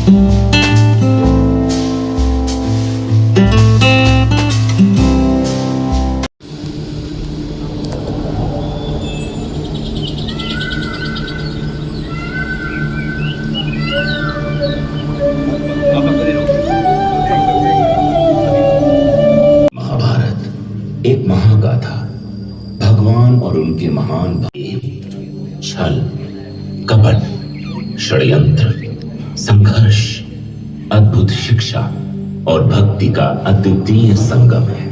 महाभारत एक महागाथा, भगवान और उनके महान छल, कपट, षड्यंत्र, संघर्ष, अद्भुत शिक्षा और भक्ति का अद्वितीय संगम है।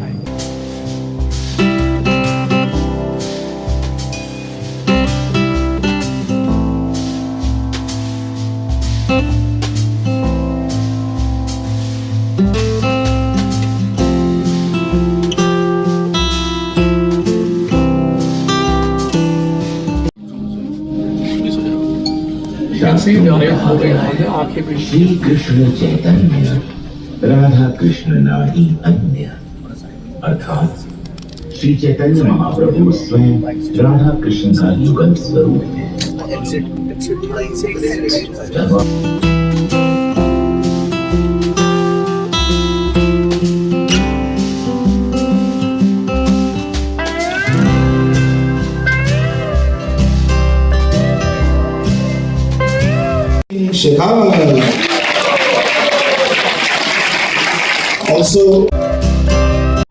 श्री कृष्ण चैतन्य राधा कृष्ण नाहि अन्य, अर्थात श्री चैतन्य महाप्रभु स्वयं राधा कृष्ण का युगल स्वरूप है।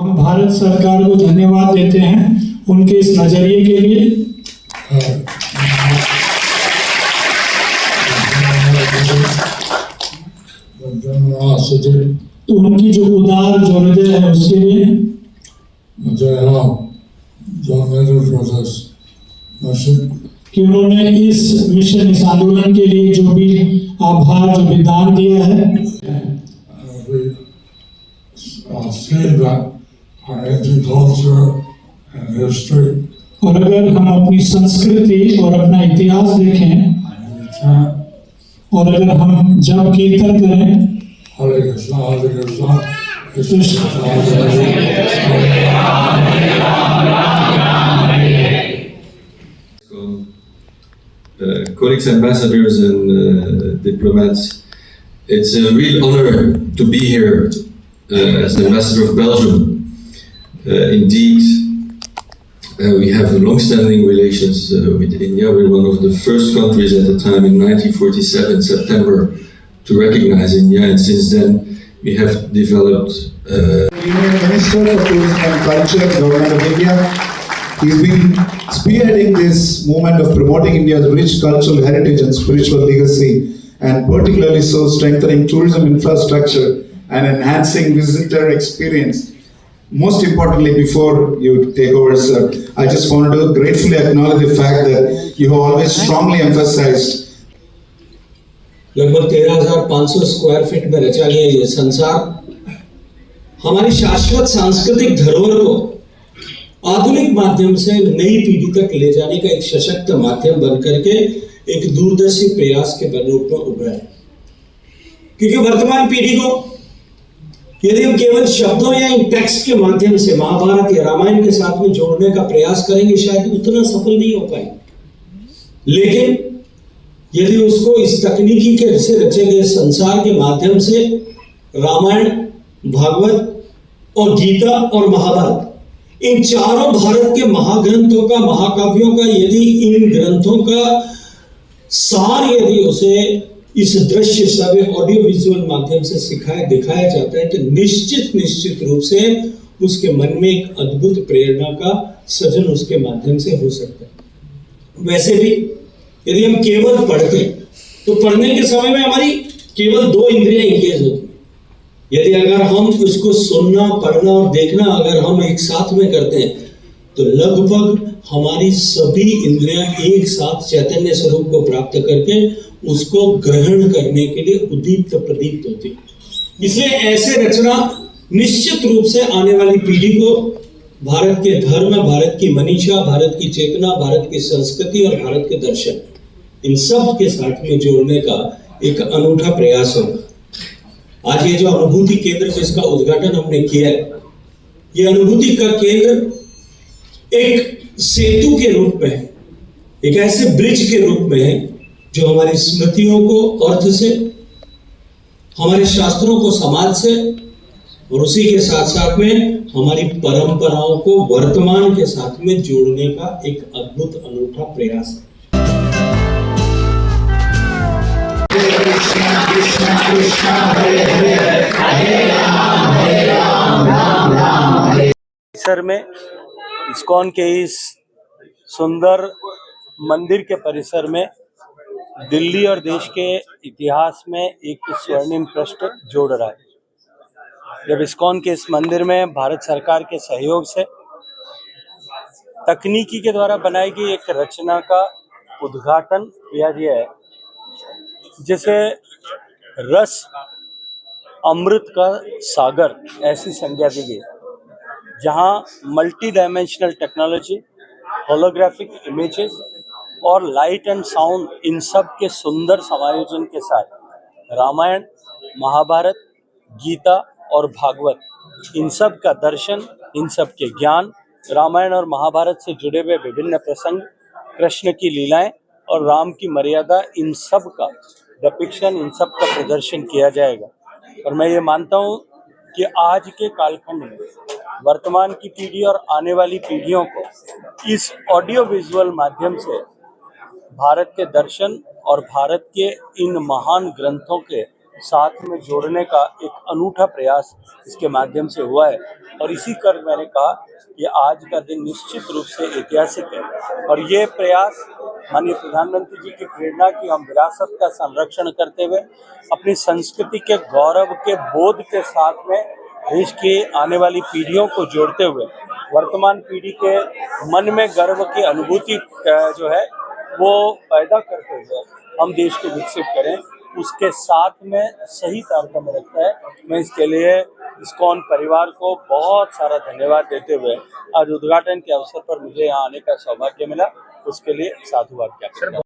हम भारत सरकार को धन्यवाद देते हैं उनके इस नजरिए के लिए। तो उनकी जो उदार जो हृदय है उसके लिए कि उन्होंने इस मिशन, इस आंदोलन के लिए जो भी आभार, जो भी दान दिया है। और अगर हम अपनी संस्कृति और अपना इतिहास देखें और अगर हम जब कीर्तन करें colleagues, ambassadors and diplomats, it's a real honor to be here as the ambassador of Belgium. Indeed, we have long-standing relations with India. We're one of the first countries at the time in 1947, September, to recognize India, and since then we have developed Minister of Tourism and Culture, Government of India. He's been spearheading this movement of promoting India's rich cultural heritage and spiritual legacy, and particularly so strengthening tourism infrastructure and enhancing visitor experience. Most importantly, before you take over, sir, I just wanted to gratefully acknowledge the fact that you have always strongly emphasized लगभग 13,500 square feet में रचा गया ये संसार हमारी शाश्वत सांस्कृतिक धरोहर को आधुनिक माध्यम से नई पीढ़ी तक ले जाने का एक सशक्त माध्यम बन करके एक दूरदर्शी प्रयास के रूप में उभरा है। क्योंकि वर्तमान पीढ़ी को यदि हम केवल शब्दों या इन टेक्स्ट के माध्यम से महाभारत या रामायण के साथ में जोड़ने का प्रयास करेंगे, शायद उतना सफल नहीं हो पाएंगे। लेकिन यदि उसको इस तकनीकी के से रचे गए संसार के माध्यम से रामायण, भागवत और गीता और महाभारत, इन चारों भारत के महाग्रंथों का, महाकाव्यों का, यदि इन ग्रंथों का सार यदि उसे इस दृश्य श्रव्य ऑडियो विजुअल माध्यम से दिखाया जाता है, तो निश्चित रूप से उसके मन में एक अद्भुत प्रेरणा का सृजन उसके माध्यम से हो सकता है। वैसे भी यदि हम केवल पढ़ते तो पढ़ने के समय में हमारी केवल 2 इंद्रियां इंगेज होती। यदि अगर हम उसको सुनना, पढ़ना और देखना अगर हम एक साथ में करते हैं तो लगभग हमारी सभी इंद्रियां एक साथ चैतन्य स्वरूप को प्राप्त करके उसको ग्रहण करने के लिए उद्दीप्त प्रदीप्त होती। इसलिए ऐसे रचना निश्चित रूप से आने वाली पीढ़ी को भारत के धर्म, भारत की मनीषा, भारत की चेतना, भारत की संस्कृति और भारत के दर्शन, इन सब के साथ में जोड़ने का एक अनूठा प्रयास होगा। आज ये जो अनुभूति केंद्र जिसका उद्घाटन हमने किया है, ये अनुभूति का केंद्र एक सेतु के रूप में है, एक ऐसे ब्रिज के रूप में है जो हमारी स्मृतियों को अर्थ से, हमारे शास्त्रों को समाज से और उसी के साथ साथ में हमारी परंपराओं को वर्तमान के साथ में जोड़ने का एक अद्भुत अनूठा प्रयास है। परिसर में इस्कॉन के इस सुंदर मंदिर के परिसर में दिल्ली और देश के इतिहास में एक स्वर्णिम पृष्ठ जोड़ रहा है। जब इस्कॉन के इस मंदिर में भारत सरकार के सहयोग से तकनीकी के द्वारा बनाई गई एक रचना का उद्घाटन किया गया है, जिसे रस अमृत का सागर ऐसी संज्ञा दी गई, जहां multi dimensional technology, holographic images और लाइट एंड साउंड इन सब के सुंदर समायोजन के साथ रामायण, महाभारत, गीता और भागवत इन सब का दर्शन, इन सब के ज्ञान, रामायण और महाभारत से जुड़े हुए विभिन्न प्रसंग, कृष्ण की लीलाएं और राम की मर्यादा, इन सब का डिपिक्शन, इन सब का प्रदर्शन किया जाएगा। और मैं ये मानता हूँ कि आज के कालखंड में वर्तमान की पीढ़ी और आने वाली पीढ़ियों को इस ऑडियो विजुअल माध्यम से भारत के दर्शन और भारत के इन महान ग्रंथों के साथ में जोड़ने का एक अनूठा प्रयास इसके माध्यम से हुआ है। और इसी कर मैंने कहा कि आज का दिन निश्चित रूप से ऐतिहासिक है और ये प्रयास माननीय प्रधानमंत्री जी की प्रेरणा की हम विरासत का संरक्षण करते हुए अपनी संस्कृति के गौरव के बोध के साथ में देश की आने वाली पीढ़ियों को जोड़ते हुए वर्तमान पीढ़ी के मन में गर्व की अनुभूति जो है वो पैदा करते हुए हम देश को विकसित करें, उसके साथ में सही तारतम्य रखता है। मैं इसके लिए इस्कॉन परिवार को बहुत सारा धन्यवाद देते हुए आज उद्घाटन के अवसर पर मुझे यहाँ आने का सौभाग्य मिला, उसके लिए साधुवाद ज्ञापन करता हूं।